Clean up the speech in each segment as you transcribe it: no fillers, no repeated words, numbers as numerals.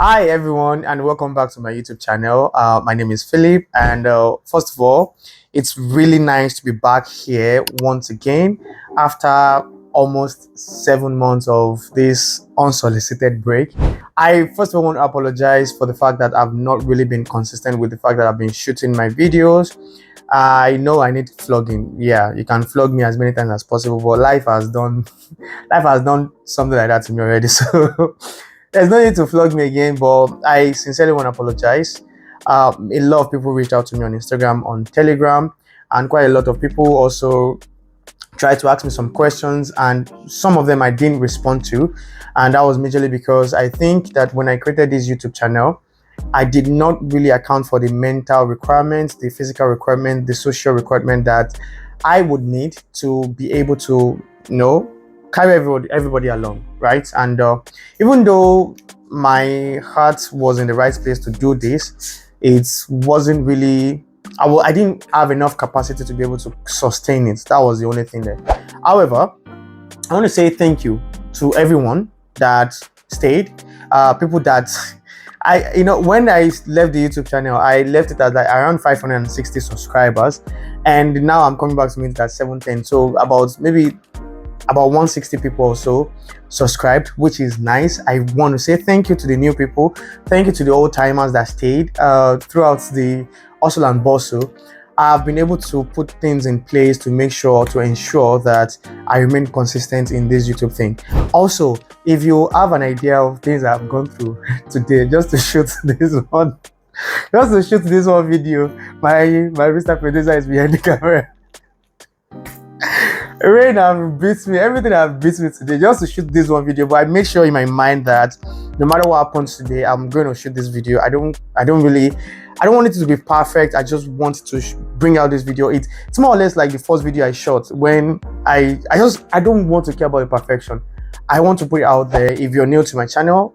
Hi everyone, and welcome back to my YouTube channel. My name is Philip, and first of all, it's really nice to be back here once again after almost 7 months of this unsolicited break. I first of all want to apologize for the fact that I've not really been consistent with the fact that I've been shooting my videos. I know I need flogging. Yeah, you can flog me as many times as possible, but life has done something like that to me already. So there's no need to flog me again, but I sincerely want to apologize. A lot of people reached out to me on Instagram, on Telegram, and quite a lot of people also tried to ask me some questions, and some of them I didn't respond to. And that was majorly because I think that when I created this YouTube channel, I did not really account for the mental requirements, the physical requirement, the social requirement that I would need to be able to, carry everybody along, right? And even though my heart was in the right place to do this, it wasn't really. I didn't have enough capacity to be able to sustain it. That was the only thing there. However, I want to say thank you to everyone that stayed. People that when I left the YouTube channel, I left it at like around 560 subscribers, and now I'm coming back to meet it at 710. So about 160 people or so subscribed, which is nice. I want to say thank you to the new people. Thank you to the old timers that stayed throughout the hustle and bustle. I've been able to put things in place to ensure that I remain consistent in this YouTube thing. Also, if you have an idea of things I've gone through today, just to shoot this one video, my Mr. Producer is behind the camera. Rain have beat me, everything have beat me today just to shoot this one video. But I make sure in my mind that no matter what happens today, I'm going to shoot this video. I don't want it to be perfect. I just want to bring out this video. It's more or less like the first video I shot when I don't want to care about the perfection. I want to put it out there. If you're new to my channel,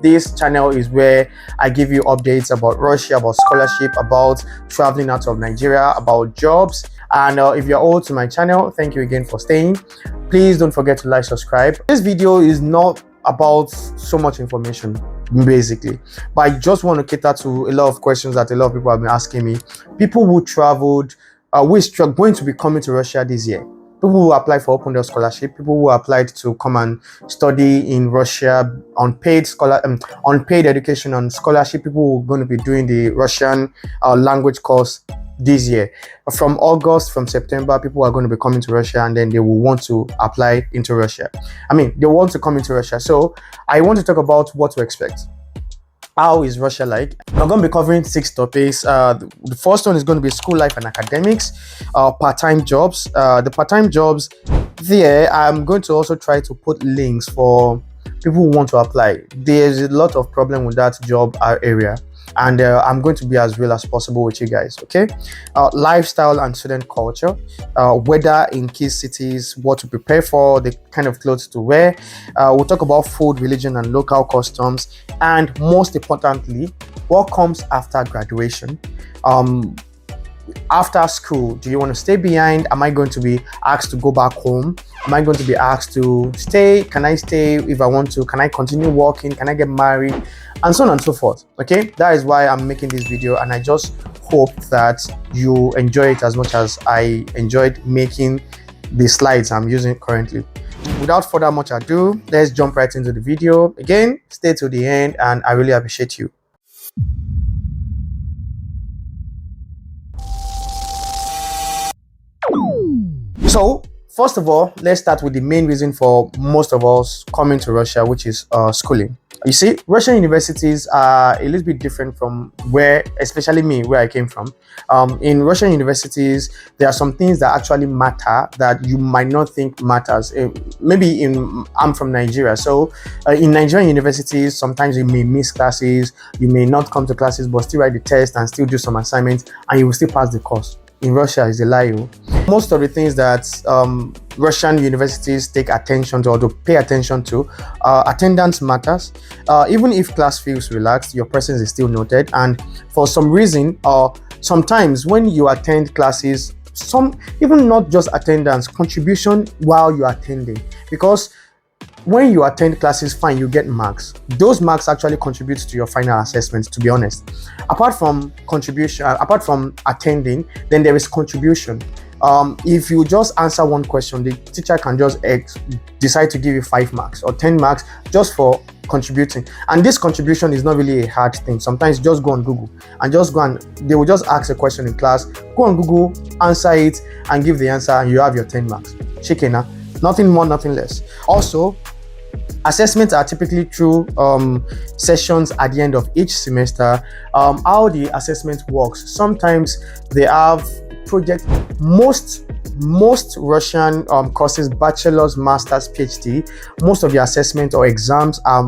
this channel is where I give you updates about Russia, about scholarship, about traveling out of Nigeria, about jobs. And if you're old to my channel, thank you again for staying. Please don't forget to like, subscribe. This video is not about so much information, basically, but I just want to cater to a lot of questions that a lot of people have been asking me. People who traveled, who is going to be coming to Russia this year. People who applied for open door scholarship, people who applied to come and study in Russia on paid education on scholarship, people who are going to be doing the Russian language course this year. From August, from September, people are going to be coming to Russia, and then they will want to apply into Russia. They want to come into Russia. So I want to talk about what to expect. How is Russia like? I'm going to be covering 6 topics. The first one is going to be school life and academics, part-time jobs. The part-time jobs there, I'm going to also try to put links for people who want to apply. There's a lot of problem with that job area, and I'm going to be as real as possible with you guys. Okay, lifestyle and student culture, weather in key cities, what to prepare for, the kind of clothes to wear. We'll talk about food, religion, and local customs, and most importantly, what comes after graduation. After school, do you want to stay behind? Am I going to be asked to go back home? Am I going to be asked to stay? Can I stay if I want to? Can I continue working? Can I get married? And so on and so forth. Okay, that is why I'm making this video, and I just hope that you enjoy it as much as I enjoyed making the slides I'm using currently. Without further much ado, let's jump right into the video. Again, stay to the end, and I really appreciate you. So, first of all, let's start with the main reason for most of us coming to Russia, which is schooling. You see, Russian universities are a little bit different from especially me, where I came from. In Russian universities, there are some things that actually matter that you might not think matters. I'm from Nigeria, so in Nigerian universities, sometimes you may miss classes, you may not come to classes, but still write the test and still do some assignments, and you will still pass the course. In Russia is a lie. Most of the things that Russian universities take attention to or to pay attention to, attendance matters. Even if class feels relaxed, your presence is still noted. And for some reason, sometimes when you attend classes, even not just attendance, contribution while you're attending, because when you attend classes, fine, you get marks. Those marks actually contribute to your final assessment, to be honest. Apart from contribution, apart from attending, then there is contribution. If you just answer one question, the teacher can just decide to give you 5 marks or 10 marks just for contributing. And this contribution is not really a hard thing. Sometimes just go on Google and they will just ask a question in class, go on Google, answer it, and give the answer, and you have your 10 marks. Chicken, nothing more, nothing less. Also, assessments are typically through sessions at the end of each semester. How the assessment works, sometimes they have project. Most Russian courses, bachelor's, master's, PhD, most of the assessment or exams are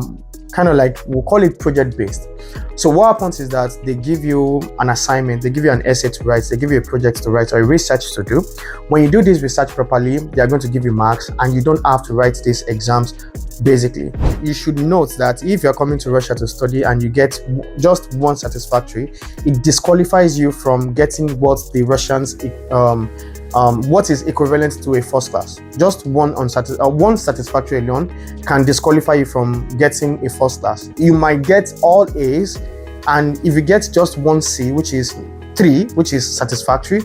kind of like, we'll call it project based. So what happens is that they give you an assignment, they give you an essay to write, they give you a project to write or a research to do. When you do this research properly, they are going to give you marks, and you don't have to write these exams. Basically, you should note that if you're coming to Russia to study and you get just one satisfactory, it disqualifies you from getting what the Russians what is equivalent to a first class. Just one satisfactory alone can disqualify you from getting a first class. You might get all A's, and if you get just one C, which is 3, which is satisfactory,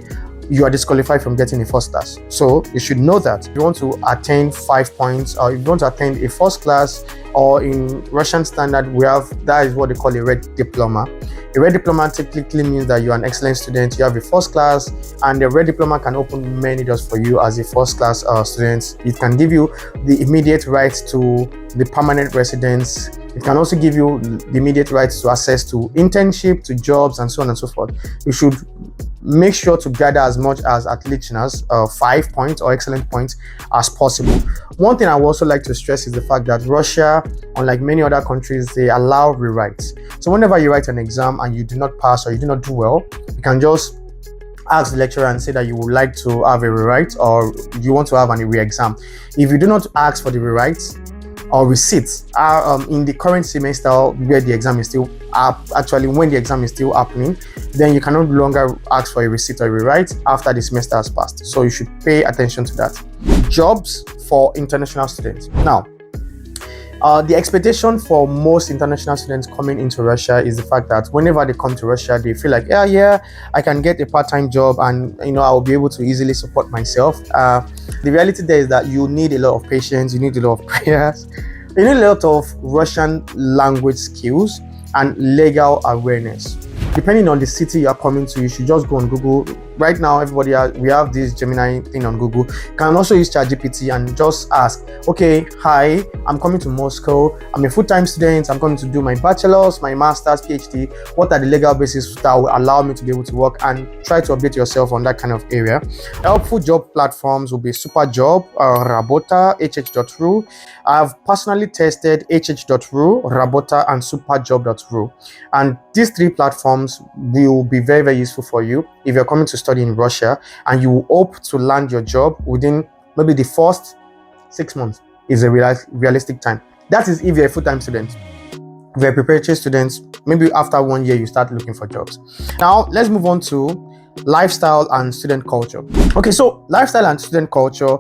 you are disqualified from getting a first class. So you should know that if you want to attain 5 points, or if you want to attain a first class, or in Russian standard, that is what they call a red diploma. A red diploma typically means that you're an excellent student, you have a first class, and the red diploma can open many doors for you as a first class student. It can give you the immediate right to the permanent residence. It can also give you the immediate rights to access to internship, to jobs, and so on and so forth. You should make sure to gather as much as at least 5 points or excellent points as possible. One thing I would also like to stress is the fact that Russia, unlike many other countries, they allow rewrites. So whenever you write an exam and you do not pass or you do not do well, you can just ask the lecturer and say that you would like to have a rewrite, or you want to have a re-exam. If you do not ask for the rewrites or receipts in the current semester where the exam is still when the exam is still happening, then you can no longer ask for a receipt or a rewrite after the semester has passed. So you should pay attention to that. Jobs for international students. Now, the expectation for most international students coming into Russia is the fact that whenever they come to Russia, they feel like, yeah, I can get a part-time job, and I will be able to easily support myself. The reality there is that you need a lot of patience, you need a lot of prayers, you need a lot of Russian language skills and legal awareness. Depending on the city you are coming to, you should just go on Google. Right now, we have this Gemini thing on Google. You can also use ChatGPT and just ask, okay, hi, I'm coming to Moscow. I'm a full-time student. I'm going to do my bachelor's, my master's, PhD. What are the legal bases that will allow me to be able to work? And try to update yourself on that kind of area. Helpful job platforms will be Superjob, Rabota, HH.ru. I've personally tested HH.ru, Rabota, and Superjob.ru. And these 3 platforms will be very, very useful for you if you're coming to study in Russia and you hope to land your job within maybe the first 6 months is a realistic time. That is if you're a full-time student. If you're a preparatory student, maybe after 1 year you start looking for jobs. Now let's move on to lifestyle and student culture. Okay, so lifestyle and student culture,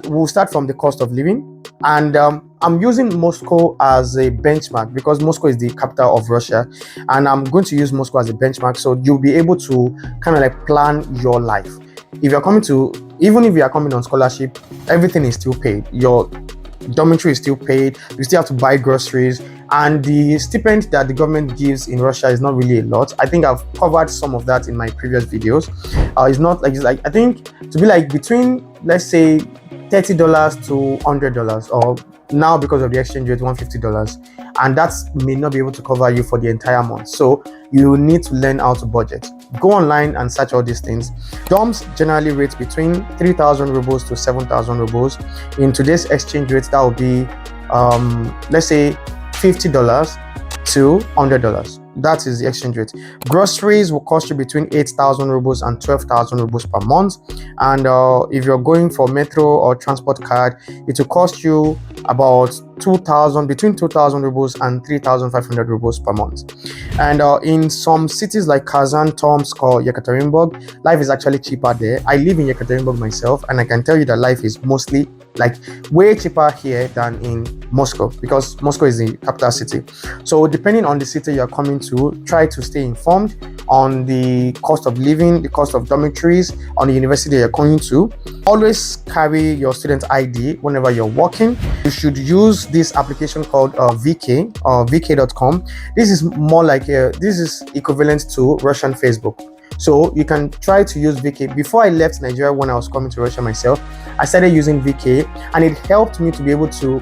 we'll start from the cost of living. And I'm using Moscow as a benchmark because Moscow is the capital of Russia, and I'm going to use Moscow as a benchmark, so you'll be able to kind of like plan your life. Even if you are coming on scholarship, everything is still paid. Your dormitory is still paid. You still have to buy groceries, and the stipend that the government gives in Russia is not really a lot. I think I've covered some of that in my previous videos. It's not like, I think to be like between, let's say, $30 to $100, or now because of the exchange rate, $150, and that may not be able to cover you for the entire month. So you need to learn how to budget. Go online and search all these things. Dorms generally rate between 3,000 rubles to 7,000 rubles. In today's exchange rate, that will be let's say $50 to $100. That is the exchange rate. Groceries will cost you between 8,000 rubles and 12,000 rubles per month. And if you're going for metro or transport card, it will cost you about between 2,000 rubles and 3,500 rubles per month. And in some cities like Kazan, Tomsk, or Yekaterinburg, life is actually cheaper there. I live in Yekaterinburg myself, and I can tell you that life is mostly like way cheaper here than in Moscow, because Moscow is the capital city. So depending on the city you're coming to, try to stay informed on the cost of living, the cost of dormitories, on the university you're going to. Always carry your student ID whenever you're working. You should use this application called VK or VK.com. This is more like this is equivalent to Russian Facebook. So you can try to use VK. Before I left Nigeria, when I was coming to Russia myself, I started using VK, and it helped me to be able to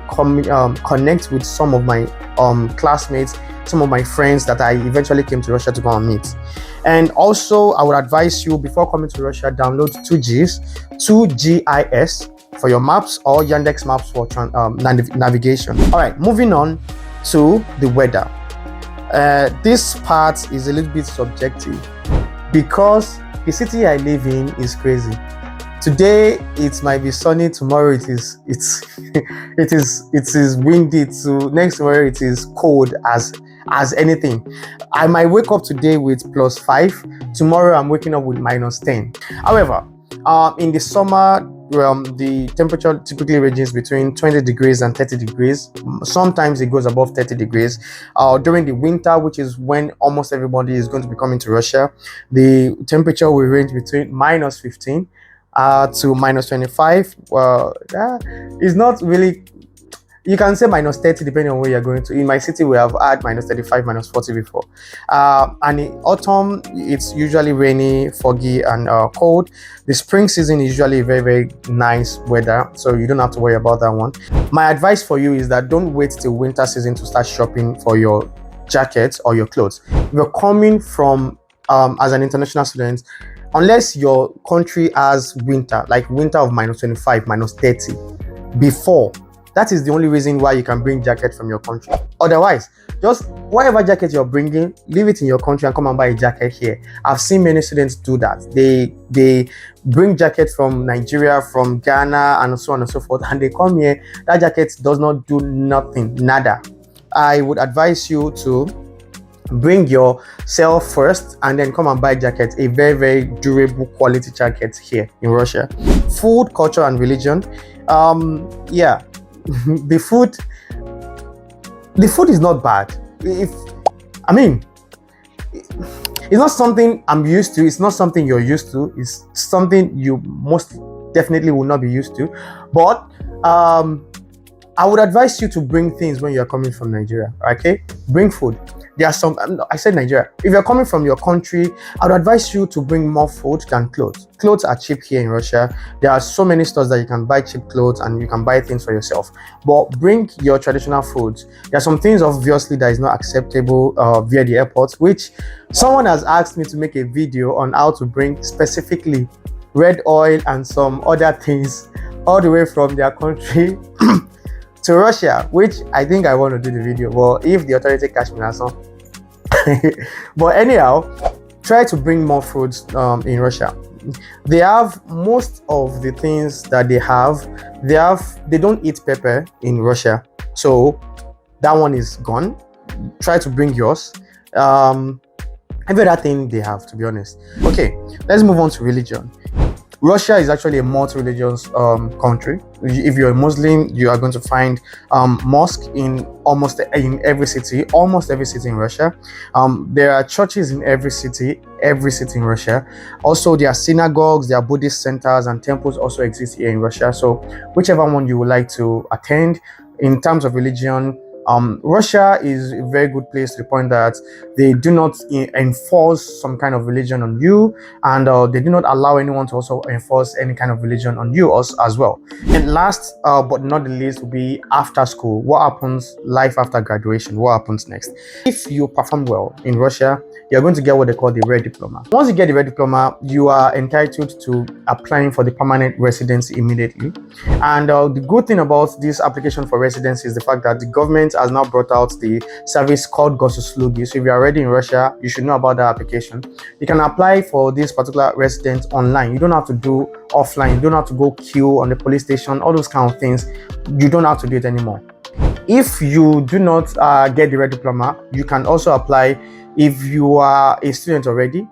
connect with some of my classmates, some of my friends that I eventually came to Russia to go and meet. And also, I would advise you, before coming to Russia, download 2GIS for your maps, or Yandex Maps for navigation. All right, moving on to the weather. This part is a little bit subjective, because the city I live in is crazy. Today it might be sunny, tomorrow it is windy, to next tomorrow it is cold as anything. I might wake up today with +5, tomorrow I'm waking up with -10. However, in the summer, the temperature typically ranges between 20 degrees and 30 degrees. Sometimes it goes above 30 degrees. During the winter, which is when almost everybody is going to be coming to Russia, the temperature will range between -15 to -25. That is not really, you can say -30 depending on where you're going to. In my city, we have had -35, -40 before. And in autumn, it's usually rainy, foggy, and cold. The spring season is usually very, very nice weather, so you don't have to worry about that one. My advice for you is that don't wait till winter season to start shopping for your jackets or your clothes. If you're coming from as an international student, unless your country has winter, like winter of -25, -30 before, that is the only reason why you can bring jacket from your country. Otherwise, just whatever jacket you're bringing, leave it in your country and come and buy a jacket here. I've seen many students do that. They bring jacket from Nigeria, from Ghana, and so on and so forth, and they come here. That jacket does not do nothing, nada. I would advise you to bring yourself first and then come and buy jackets, a very, very durable quality jacket here in Russia. Food, culture, and religion. Yeah. the food is not bad. It's not something I'm used to. It's not something you're used to. It's something you most definitely will not be used to. But I would advise you to bring things when you're coming from Nigeria. Okay, bring food. There are some, I said Nigeria. If you're coming from your country, I would advise you to bring more food than clothes. Clothes are cheap here in Russia. There are so many stores that you can buy cheap clothes and you can buy things for yourself. But bring your traditional foods. There are some things obviously that is not acceptable via the airport, which someone has asked me to make a video on how to bring specifically red oil and some other things all the way from their country to Russia, which I think I want to do the video. Well, if the authority catch me, that's all. But anyhow, try to bring more foods in Russia. They have most of the things that they have. They don't eat pepper in Russia, so that one is gone. Try to bring yours. Every other thing they have, to be honest. Okay, let's move on to religion. Russia is actually a multi-religious country. If you're a Muslim, you are going to find mosque in every city in Russia. There are churches in every city in Russia. Also, there are synagogues, there are Buddhist centers, and temples also exist here in Russia. So whichever one you would like to attend. In terms of religion, Russia is a very good place to the point that they do not enforce some kind of religion on you, and they do not allow anyone to also enforce any kind of religion on you as well. And last but not the least will be after school. What happens life after graduation? What happens next? If you perform well in Russia, you're going to get what they call the red diploma. Once you get the red diploma, you are entitled to applying for the permanent residency immediately. And the good thing about this application for residency is the fact that the government government has now brought out the service called Gosuslugi. So if you are already in Russia, you should know about that application. You can apply for this particular residence online. You don't have to do offline. You don't have to go queue on the police station, all those kind of things. You don't have to do it anymore. If you do not get the red diploma, you can also apply. If you are a student already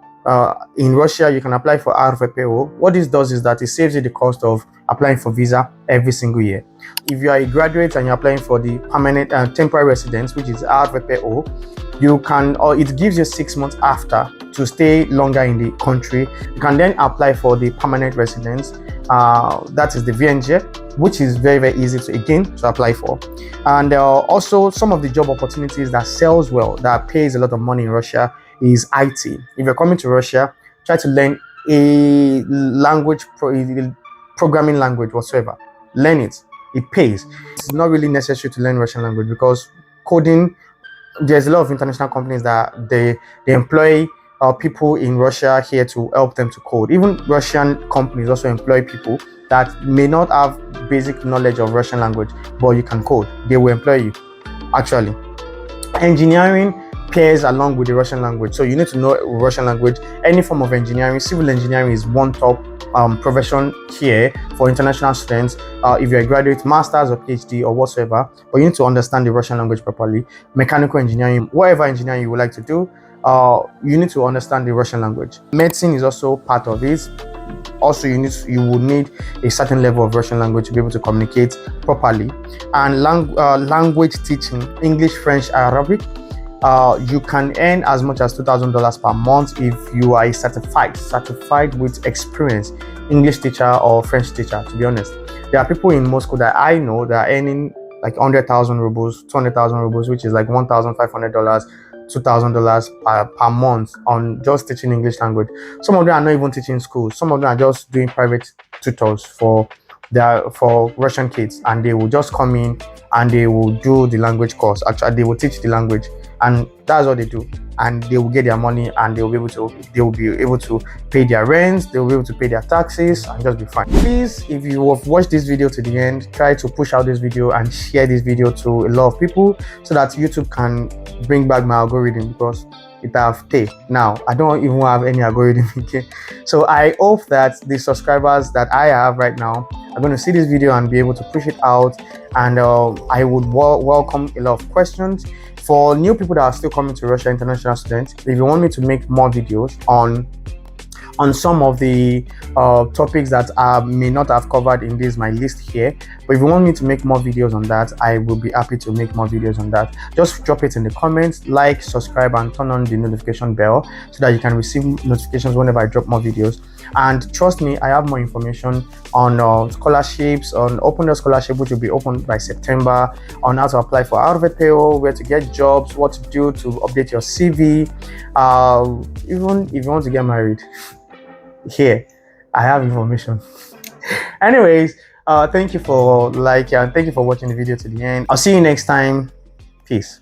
in Russia, you can apply for RVPO. What this does is that it saves you the cost of applying for visa every single year. If you are a graduate and you're applying for the permanent and temporary residence, which is RVPO, you can, or it gives you 6 months after to stay longer in the country. You can then apply for the permanent residence. That is the VNG, which is very, very easy to apply for. And also some of the job opportunities that sells well, that pays a lot of money in Russia, is IT. If you're coming to Russia, try to learn a language, programming language whatsoever. Learn it. It pays. It's not really necessary to learn Russian language because coding, there's a lot of international companies that they employ people in Russia here to help them to code. Even Russian companies also employ people that may not have basic knowledge of Russian language, but you can code. They will employ you. Actually, engineering pairs along with the Russian language, so you need to know Russian language. Any form of engineering, civil engineering is one top profession here for international students. If you're a graduate, master's or PhD or whatsoever, but you need to understand the Russian language properly. Mechanical engineering, whatever engineering you would like to do, you need to understand the Russian language. Medicine is also part of it. Also, you will need a certain level of Russian language to be able to communicate properly. And language teaching, English, French, Arabic, you can earn as much as $2,000 per month if you are a certified with experience English teacher or French teacher. To be honest, there are people in Moscow that I know that are earning like 100,000 rubles, 200,000 rubles, which is like $1,500, $2,000 per month on just teaching English language. Some of them are not even teaching schools. Some of them are just doing private tutors for Russian kids, and they will just come in and they will do the language course. Actually, they will teach the language, and that's what they do. And they will get their money, and they will be able to pay their rents, they will be able to pay their taxes, and just be fine. Please, if you have watched this video to the end, try to push out this video and share this video to a lot of people so that YouTube can bring back my algorithm, because it have take now. I don't even have any algorithm again. So I hope that the subscribers that I have right now are going to see this video and be able to push it out. And I would welcome a lot of questions. For new people that are still coming to Russia, international students, if you want me to make more videos on some of the topics that I may not have covered in my list here, but if you want me to make more videos on that, I will be happy to make more videos on that. Just drop it in the comments, like, subscribe, and turn on the notification bell so that you can receive notifications whenever I drop more videos. And trust me, I have more information on scholarships, on Open Door Scholarship, which will be open by September, on how to apply for RVPO, where to get jobs, what to do to update your CV, even if you want to get married. Here I have information. Anyways, thank you for liking and thank you for watching the video to the end. I'll see you next time. Peace.